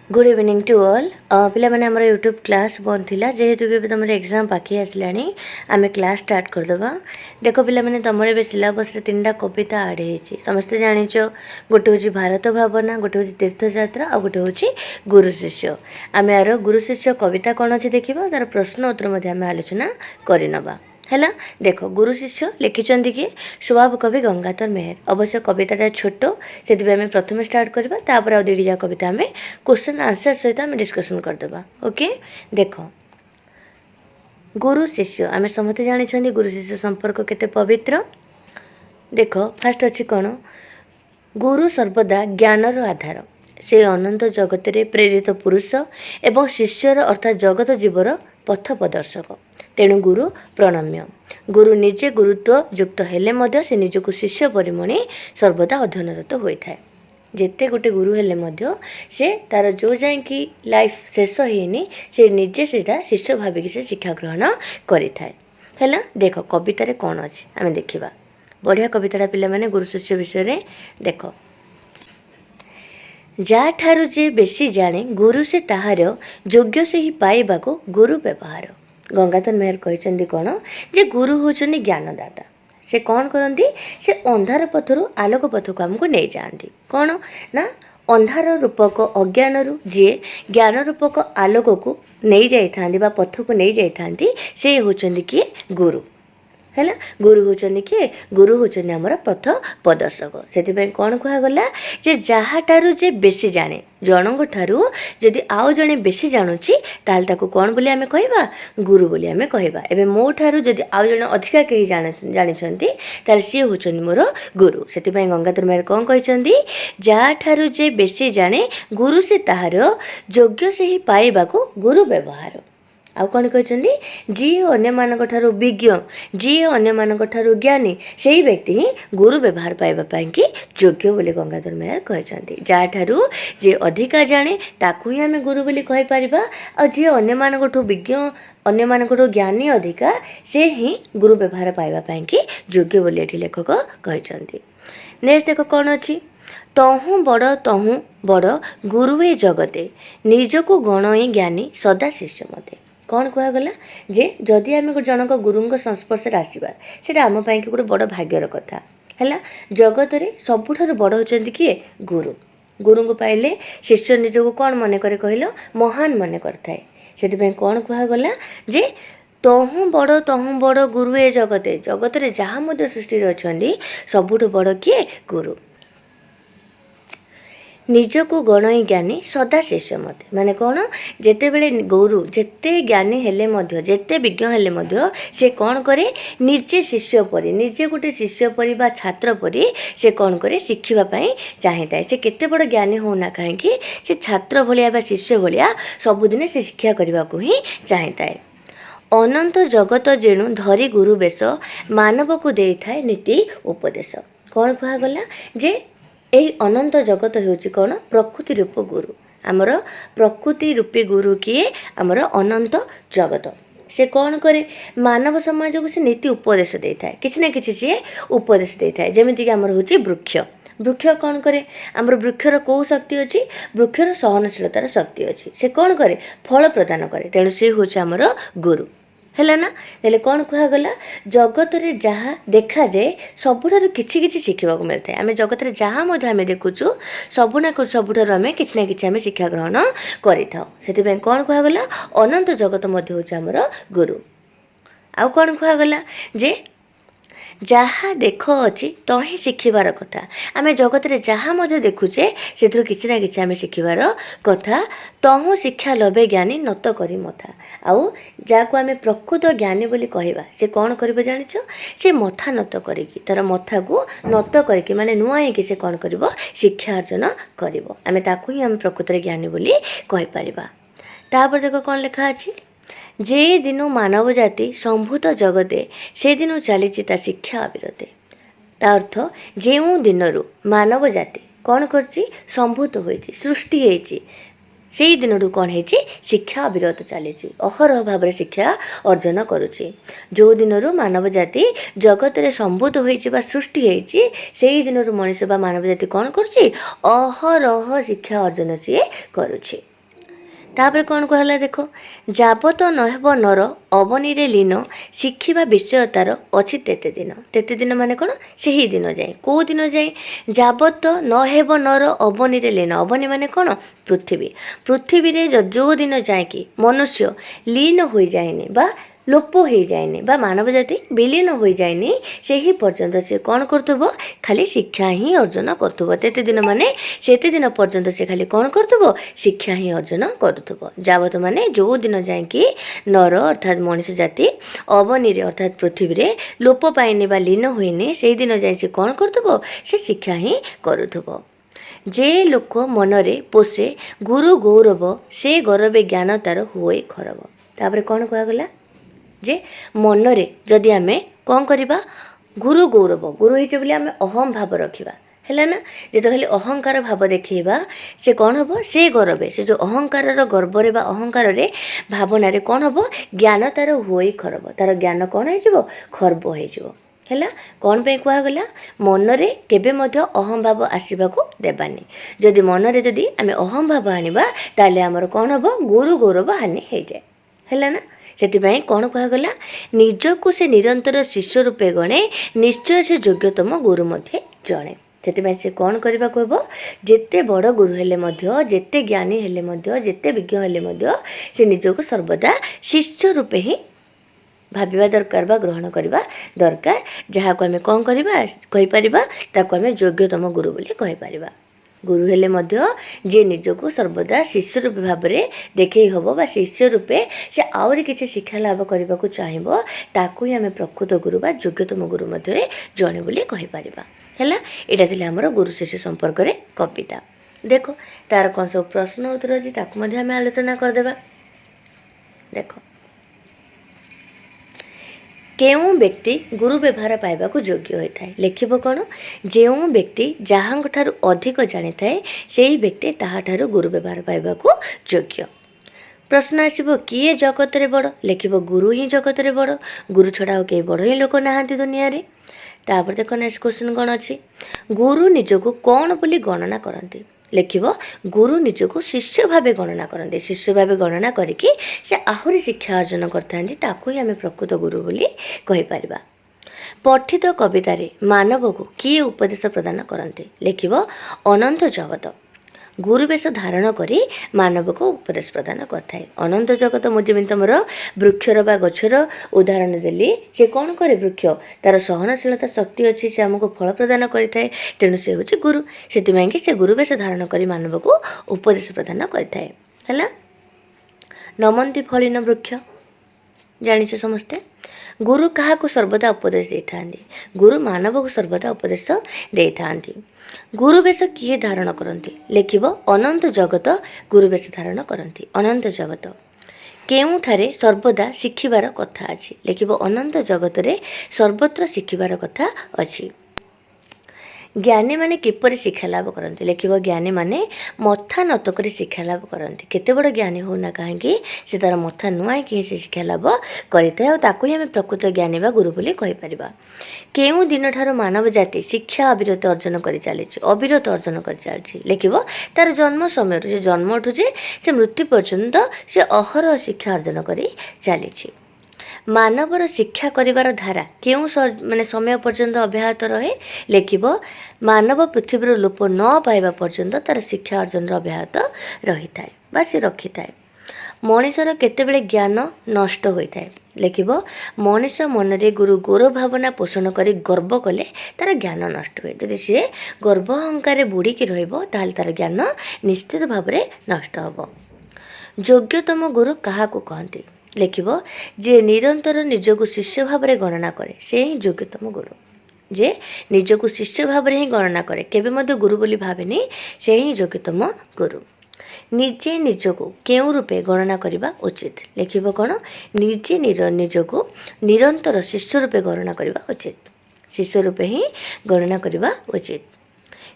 Good evening to all पिला माने हमर यूट्यूब क्लास बंद थिला जेहेतु कि तुम एग्जाम पाखी आसलानी आम क्लास स्टार्ट करदे। देख पिला माने तुम ए सिलेबस रे 3टा कविता आड होती समस्ते जानिच। गोटे हूँ भारत भावना, गोटे हूँ तीर्थयात्रा और गोटे हूँ गुरु शिष्य। आम यार गुरु शिष्य कविता कौन अच्छे देखा तार प्रश्न उत्तर आम आलोचना करनवा है। देख गुरु शिष्य लिखिं कि स्वभाव कवि गंगाधर मेहर। अवश्य कविता छोट से प्रथम स्टार्ट करवा तापर आ दीटा कविता आम क्वेश्चन आंसर सहित आम डिस्कसन करदे। ओके देख गुरु शिष्य आम समस्त जानी गुरु शिष्य संपर्क केते पवित्र। देख फास्ट अच्छी कौन गुरु सर्वदा ज्ञानर आधार से अनंत जगत रे प्रेरित पुरुष एवं शिष्यर अर्थात जगत जीवर पथ प्रदर्शक। तेणु गुरु प्रणम्य। गुरु निजे गुरुत्व युक्त हेले मध्य से निजक शिष्य परिमणि सर्वदा अध्ययनरत होता है। जेते गोटे गुरु हेले मध्य से तार जो जाए लाइफ शेष होनी से निजे सेटा शिष्य भाविक से शिक्षा ग्रहण करें। है देख कवितार कौन अच्छे आम देखा बढ़िया कविता पिला माने गुरु शिष्य विषय देख जा ठारू जे बेसी जाने गुरु से ताहार योग्य से ही पाइबा को गुरु व्यवहार। गंगाधर मेहर कहते कौन जे गुरु होचनी ज्ञानदाता। से कौन करती से अंधार पथरु आलोक पथ को आमको नहीं जाती कौन ना अंधार रूपक अज्ञान जी ज्ञान रूपक आलोक को नहीं जाइए पथ को नहीं जाइए से होचंदी किए गुरु है। गुरु होचंदी किए गुरु होचंदी हमर पथ प्रदर्शक। से कौन कहगला जे जहाँ ठारू जे बेसी जाने जनक ठारू जदि आउ जड़े बेसी जानूची ताल ताको कौन बोली आमे कहबा गुरु बोली आमे कहबा। एबे मो ठारू जदि आउ जड़े अधिका कहीं जानिछंती ताल सी होचंदी मोर गुरु। से गंगाधर मेहर कौन कहचंदी जा ठारू जे बेसी जाने गुरु से ताहार योग्य से ही पाइबा को गुरु व्यवहार। आउ कौन कहते जी अन्य मानक ठारू विज्ञ जी अन्य मानक ठारू ज्ञानी से ही व्यक्ति ही गुरु व्यवहार पाइबा कि योग्य बोली गंगाधर मेहर कहते। जहाँ ठारू जे अधिका जाने ताकू ही आम गुरु बोली कहि परिबा और जी अन्य मानक विज्ञ अन्य मानक ज्ञानी अधिका से ही गुरु व्यवहार पाइबा कि योग्य बोली एठी लेखक कहते। नेक्स्ट देख कौन अच्छी तहु बड़ गुरुए जगते निजको गणई ज्ञानी सदा शिष्य मते। कौन कहगला जे जदि आम जनक गुरुंग संस्पर्श आसवा से आम कि गोटे बड़ भाग्यर कथा है। जगत रे सबुठार बड़ होचंदी किए गुरु। गुरु को पाइले शिष्य निजको कौन मन करे कहल महान मन करथाए। से कौन कहगला जे तहु बड़ गुरुए जगते जगत रे जहाँ मध्य सृष्टि अच्छी सबुठ बड़ किए गुरु। निजको गणई ज्ञानी सदा शिष्य मते माने कौन जेते बेले गुरु जेते ज्ञानी हेले मध्य जेते विज्ञ हेले मध्य से कौन करे निजे शिष्य परी निजे गोटे शिष्य परी बा छात्र परी से कौन करे शिखिबा पई चाहिए। से केते बड़ ज्ञानी होना कहीं से छात्र भलिया बा शिष्य भलिया सबुदिने से शिक्षा करने को ही चाहिए। अनंत जगत जेणु धरी गुरु बेश मानव को दे थाए नीति उपदेश। कौन कहगला जे यही अनंत जगत होची कौन प्रकृति रूप गुरु। आमर प्रकृति रूपी गुरु किए आमर अनंत जगत। से कौन करे मानव समाज को से नीति उपदेश दे थाए किसी ना किसी सी उपदेश दे थाए। जमीती कि आमर होची वृक्ष वृक्ष कौन करे आमर वृक्षर कौ शक्ति अच्छी वृक्षर सहनशीलतार शक्ति अच्छी से कौन करे फल प्रदान करे। तेणु सी हूँ आमर गुरु है ना। हेले कौन कहगला जगत रे जहाँ देखा जाए सबुठार किछि किछि शिखा मिलता है। आम जगत रे जहाँ आम देखुचु सबुना सबुठार आम किछि ना किछि आम शिक्षा ग्रहण करिथाउ। से कौन कहगला अनंत जगत मध्य होछि आमर गुरु। आउ कौन कहगला जे जहाँ देख अच्छी तो ही शिखिबार कथा। आम जगत रे जहाँ मध्य देखुचे से किसी ना किसी आम शिखिबार कथा। तहु शिक्षा लभे ज्ञानी नत करी मथा। आउ जाको आम प्रकृत ज्ञानी बोली कहबा से कौन करिबो जानिछ से मथा नत करिकी तार मथा को नत करिकी माने नुआई कि से कौन करिबो शिक्षा अर्जन करिबो। आम ताकू ही आम प्रकृत ज्ञानी बोली कहि परिबा। तापर देखो कौन लिखा अछि जे दिनु मानव जाति संभूत जगते से दिनु चली शिक्षा अविरते। ता अर्थ जो दिनरू मानव जाति कौन करछि संभूत होइछि सृष्टि होइछि से दिन कौन है शिक्षा अविरत चली अहरह भाव में शिक्षा अर्जन करुछि। जो दिनरू मानव जाति जगत रे संभूत होइछि बा सृष्टि होइछि से दिन मनुष्य बा मानव जाति कौन करछि अहरह शिक्षा अर्जन सी करुछि। तापर कौन कहला देख जाबत नहेब नर अवनीरे लीन शिखिबा विषय तार अच्छी तेते दिन माने कौन से ही दिन जाए कौ दिन जाए जाबत नहेब नर अवनीरे लीन अवनी माने कौन पृथ्वी पृथ्वी रे जो दिन जाए कि मनुष्य लीन हो जाएनि बा लोप हो जाएनि बा मानव जाति विलीन हो जाएनि से ही पर्यंत से कौन करथबो खाली शिक्षा ही अर्जन करथबो तेते दिन माने सेते दिन पर्यंत से खाली कौन करथबो शिक्षा ही अर्जन करथबो जाबत माने जो दिन जाए कि नर अर्थात मनुष्य जाति अवनी रे अर्थात पृथ्वी रे लोप पाइनि बा लीन होइनि से दिन जाए से कौन करथबो से शिक्षा ही करूथबो जे लोक मनरे पोषे गुरु गौरव से गौरवे ज्ञान तार हुए खरब तापर कौन कहगला जे मनरे जदि आमे कौन करिबा गुरु गौरव गुरु हिचे बोली आमे अहम भाव रखिबा है ना जे तो खाली अहंकार भाव देखा से कौन हम से गौरवे से जो अहंकार गर्व रे अहंकार रे भावना रे कौन हम ज्ञान तार हुई खरब तार ज्ञान कौन हो खर्ब हो कौन पे कहगला मनरे केबे मध्य अहम भाव आसवाक देवानी जदि मनरे जदि आमे अहम भाव आनिबा ताले हमर कौन हम गुरु गौरव हानि हो जाए है ना से कौन कहगला निजको से निरंतर शिष्य रूपे गणे निश्चय से योग्यतम गुरु मध्य जणे से कौन करने को जिते बड़ गुरु हेले मध्य जिते ज्ञानी हेले मध्य जिते विज्ञ हेले मध्य से निजको सर्वदा शिष्य रूपे ही भाविबा दरकार बा ग्रहण करबा दरकार जहाँ को आम कौन करवा कहीपर ताको आम योग्यतम गुरु बोली कहीपर गुरु हेले मध्य जे निजको सर्वदा शिष्य रूपे भाव में देखई हम बा शिष्य रूपे से आउरी किसी शिक्षा लाभ करने को चाहिए ताकू ही आम प्रकृत गुरु बा योग्यतम गुरु मध्य जड़े बोली कहीपर है यहाँ थे आमर गुरु शिष्य संपर्क में कविता देख तार कौन सब प्रश्न उत्तर अच्छी ताकू आम आलोचना करदेबा देख केउं व्यक्ति गुरु व्यवहार पाइबा योग्य होता है लिखिब कौन जो व्यक्ति जहाँ ठारू अधिक जानी थाए से ही व्यक्ति ताहाठारू गुरु व्यवहार पाइबा योग्य प्रश्न आसब किए जगत रे बड़ लिखिब गुरु ही जगत रे बड़ गुरु छड़ा कई बड़ ही लोक नहांती दुनिया रे तापर देख नेक्स्ट क्वेश्चन कौन अच्छी गुरु निजको कौन बोली गणना करती लिखिब गुरु निजको शिष्य भाव गणना करते शिष्य भाव गणना करके से आहुरी शिक्षा अर्जन करते ताकू ही आम प्रकृत गुरु बोली कहीपर पठित कवितार मानव को किए उपदेश प्रदान करते लिखिब अनंत जगत गुरु बेश धारण करी मानव को उपदेश प्रदान करए अनंत जगत मुझे तुम वृक्षर बा गछर उदाहरण देली से कौन करे वृक्ष तार सहनशीलता शक्ति अच्छी से आमको फल प्रदान करें तेणु से हूँ गुरु से गुरु बेश धारण करी मानव को उपदेश प्रदान करें है नमंती फलिन वृक्ष जानिछ समस्ते गुरु क्या सर्वदा उपदेश दे था गुरु मानव को सर्वदा उपदेश दे था गुरु बेश किए धारण करती लिखिब अनंत जगत गुरु बेश धारण करती अनंत जगत केउठारे सर्वदा शिखिबार कथा अच्छी लिखिब अनंत जगत रे सर्वत्र शिखिबार कथा अच्छी ज्ञानी माने किपर शिक्षा लाभ करते लिखिब ज्ञानी माने मथा नत कर शिक्षा लाभ करते केते बड़ ज्ञानी होना कहीं से तार मथा नुआई कि से शिक्षा लाभ करें ताकू आम प्रकृत ज्ञानी बा गुरु बोली कहीपर केउं दिन ठार मानव जाति शिक्षा अविरत अर्जन कर चली अविरत अर्जन कर चली लिखिब तार जन्म समय से जन्म उठू से मृत्यु पर्यंत से अहरह शिक्षा अर्जन कर चली मानवर शिक्षा करिवार धारा केउं माने समय पर्यंत अब्याहत रहे लिखिब मानव पृथ्वी लोप न पाइबा पर्यंत तार शिक्षा अर्जन अब्याहत रही थाए बा से रखी थाए मनीषर केतेबेले ज्ञान नष्ट होता है लिखिब मनीष मन रे गुरु गौरव भावना पोषण कर गर्व कले तार ज्ञान नष्ट हुए जदि सी गर्व अहंकार बुड़ीकी रहिबो ताल तार ज्ञान निश्चित भाव में नष्ट हब योग्यतम गुरु क्या कहती लिखिब जे निरंतर निजको शिष्य भाव में गणना करे से ही योग्यतम गुरु जे निजको शिष्य भाव में ही गणना करे केबे मध्य गुरु बोली भावेनी से ही योग्यतम गुरु निजे निजको केउं रूपे गणना करबा उचित लिखिब कौन निजे निजको निरंतर शिष्य रूपे गणना करबा उचित शिष्य रूपे ही गणना करबा उचित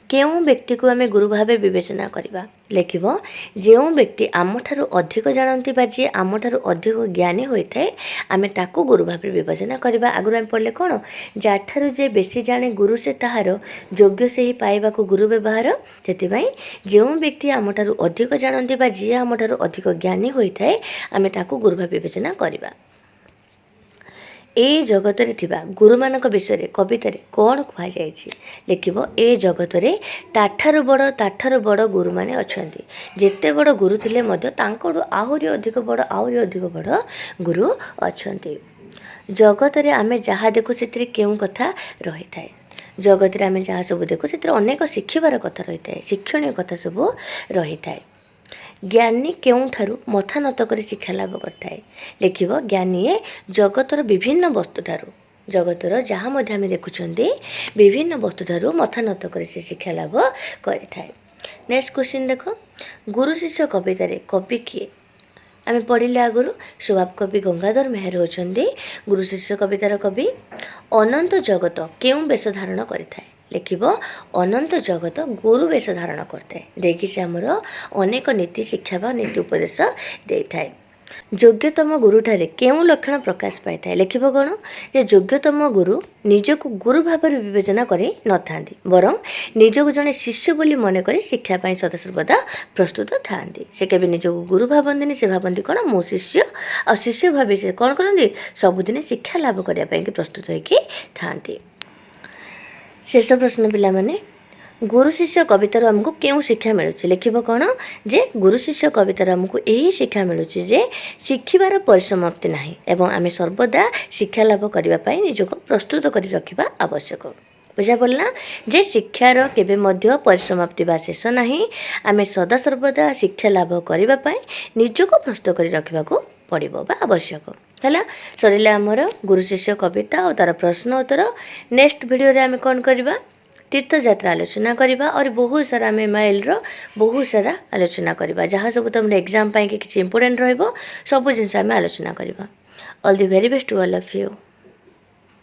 କେଉଁ ବ୍ୟକ୍ତିକୁ ଆମେ ଗୁରୁ ଭାବେ ବିବେଚନା କରିବା ଲେଖିବ ଯେଉଁ ବ୍ୟକ୍ତି ଆମଠାରୁ ଅଧିକ ଜାଣନ୍ତି ବା ଯିଏ ଆମଠାରୁ ଅଧିକ ଜ୍ଞାନୀ ହୋଇଥାଏ ଆମେ ତାକୁ ଗୁରୁ ଭାବେ ବିବେଚନା କରିବା। ଆଗରୁ ଆମେ ପଢ଼ିଲେ କ'ଣ ଯାଠାରୁ ଯେ ବେଶୀ ଜାଣେ ଗୁରୁ ସେ ତାହାର ଯୋଗ୍ୟ ସେହି ପାଇବାକୁ ଗୁରୁ ବ୍ୟବହାର। ସେଥିପାଇଁ ଯେଉଁ ବ୍ୟକ୍ତି ଆମଠାରୁ ଅଧିକ ଜାଣନ୍ତି ବା ଯିଏ ଆମଠାରୁ ଅଧିକ ଜ୍ଞାନୀ ହୋଇଥାଏ ଆମେ ତାକୁ ଗୁରୁ ଭାବେ ବିବେଚନା କରିବା। ଏ ଜଗତରେ ଥିବା ଗୁରୁମାନଙ୍କ ବିଷୟରେ କବିତାରେ କ'ଣ କୁହାଯାଇଛି ଲେଖିବ ଏ ଜଗତରେ ତାଠାରୁ ବଡ଼ ଗୁରୁମାନେ ଅଛନ୍ତି। ଯେତେ ବଡ଼ ଗୁରୁ ଥିଲେ ମଧ୍ୟ ତାଙ୍କଠୁ ଆହୁରି ଅଧିକ ବଡ଼ ଗୁରୁ ଅଛନ୍ତି। ଜଗତରେ ଆମେ ଯାହା ଦେଖୁ ସେଥିରେ କେଉଁ କଥା ରହିଥାଏ? ଜଗତରେ ଆମେ ଯାହା ସବୁ ଦେଖୁ ସେଥିରେ ଅନେକ ଶିଖିବାର କଥା ରହିଥାଏ, ଶିକ୍ଷଣୀୟ କଥା ସବୁ ରହିଥାଏ। ଜ୍ଞାନୀ କେଉଁଠାରୁ ମଥା ନତ କରି ଶିକ୍ଷା ଲାଭ କରିଥାଏ ଲେଖିବ ଜ୍ଞାନୀ ଜଗତର ବିଭିନ୍ନ ବସ୍ତୁଠାରୁ ଜଗତର ଯାହା ମଧ୍ୟ ଆମେ ଦେଖୁଛନ୍ତି ବିଭିନ୍ନ ବସ୍ତୁଠାରୁ ମଥା ନତ କରି ସେ ଶିକ୍ଷା ଲାଭ କରିଥାଏ। ନେକ୍ସଟ କ୍ୱେଶ୍ଚିନ୍ ଦେଖ ଗୁରୁ ଶିଷ୍ୟ କବିତାରେ କବି କିଏ? ଆମେ ପଢ଼ିଲେ ଆଗରୁ ସ୍ୱଭାବ କବି ଗଙ୍ଗାଧର ମେହେର ହେଉଛନ୍ତି ଗୁରୁ ଶିଷ୍ୟ କବିତାର କବି। ଅନନ୍ତ ଜଗତ କେଉଁ ବେଶ ଧାରଣ କରିଥାଏ ଲେଖିବ ଅନନ୍ତ ଜଗତ ଗୁରୁ ବେଶ ଧାରଣ କରିଥାଏ। ଦେଇକି ସେ ଆମର ଅନେକ ନୀତି ଶିକ୍ଷା ବା ନୀତି ଉପଦେଶ ଦେଇଥାଏ। ଯୋଗ୍ୟତମ ଗୁରୁଠାରେ କେଉଁ ଲକ୍ଷଣ ପ୍ରକାଶ ପାଇଥାଏ ଲେଖିବ କ'ଣ ଯେ ଯୋଗ୍ୟତମ ଗୁରୁ ନିଜକୁ ଗୁରୁ ଭାବରେ ବିବେଚନା କରି ନଥାନ୍ତି ବରଂ ନିଜକୁ ଜଣେ ଶିଷ୍ୟ ବୋଲି ମନେ କରି ଶିକ୍ଷା ପାଇଁ ସଦାସର୍ବଦା ପ୍ରସ୍ତୁତ ଥାଆନ୍ତି। ସେ କେବେ ନିଜକୁ ଗୁରୁ ଭାବନ୍ତିନି, ସେ ଭାବନ୍ତି କ'ଣ ମୁଁ ଶିଷ୍ୟ, ଆଉ ଶିଷ୍ୟ ଭାବି ସେ କ'ଣ କରନ୍ତି ସବୁଦିନେ ଶିକ୍ଷା ଲାଭ କରିବା ପାଇଁ ପ୍ରସ୍ତୁତ ହୋଇକି ଥାଆନ୍ତି। ଶେଷ ପ୍ରଶ୍ନ ପିଲାମାନେ ଗୁରୁ ଶିଷ୍ୟ କବିତାରୁ ଆମକୁ କେଉଁ ଶିକ୍ଷା ମିଳୁଛି ଲେଖିବ କ'ଣ ଯେ ଗୁରୁ ଶିଷ୍ୟ କବିତାରୁ ଆମକୁ ଏହି ଶିକ୍ଷା ମିଳୁଛି ଯେ ଶିଖିବାର ପରିସମାପ୍ତି ନାହିଁ ଏବଂ ଆମେ ସର୍ବଦା ଶିକ୍ଷା ଲାଭ କରିବା ପାଇଁ ନିଜକୁ ପ୍ରସ୍ତୁତ କରି ରଖିବା ଆବଶ୍ୟକ। ବୁଝାପଡ଼ିଲା ଯେ ଶିକ୍ଷାର କେବେ ମଧ୍ୟ ପରିସମାପ୍ତି ବା ଶେଷ ନାହିଁ। ଆମେ ସଦାସର୍ବଦା ଶିକ୍ଷା ଲାଭ କରିବା ପାଇଁ ନିଜକୁ ପ୍ରସ୍ତୁତ କରି ରଖିବାକୁ ପଡ଼ିବ ବା ଆବଶ୍ୟକ। ହେଲା ସରିଲା ଆମର ଗୁରୁ ଶିଷ୍ୟ କବିତା ଆଉ ତା'ର ପ୍ରଶ୍ନ ଉତ୍ତର। ନେକ୍ସଟ ଭିଡ଼ିଓରେ ଆମେ କ'ଣ କରିବା ତୀର୍ଥଯାତ୍ରା ଆଲୋଚନା କରିବା ଆଉ ବହୁତ ସାରା ଆମେ ମାଇଲର ବହୁତ ସାରା ଆଲୋଚନା କରିବା ଯାହା ସବୁ ତୁମର ଏକ୍ଜାମ୍ ପାଇଁ କିଛି ଇମ୍ପୋର୍ଟାଣ୍ଟ ରହିବ ସବୁ ଜିନିଷ ଆମେ ଆଲୋଚନା କରିବା। All the very best to all of you.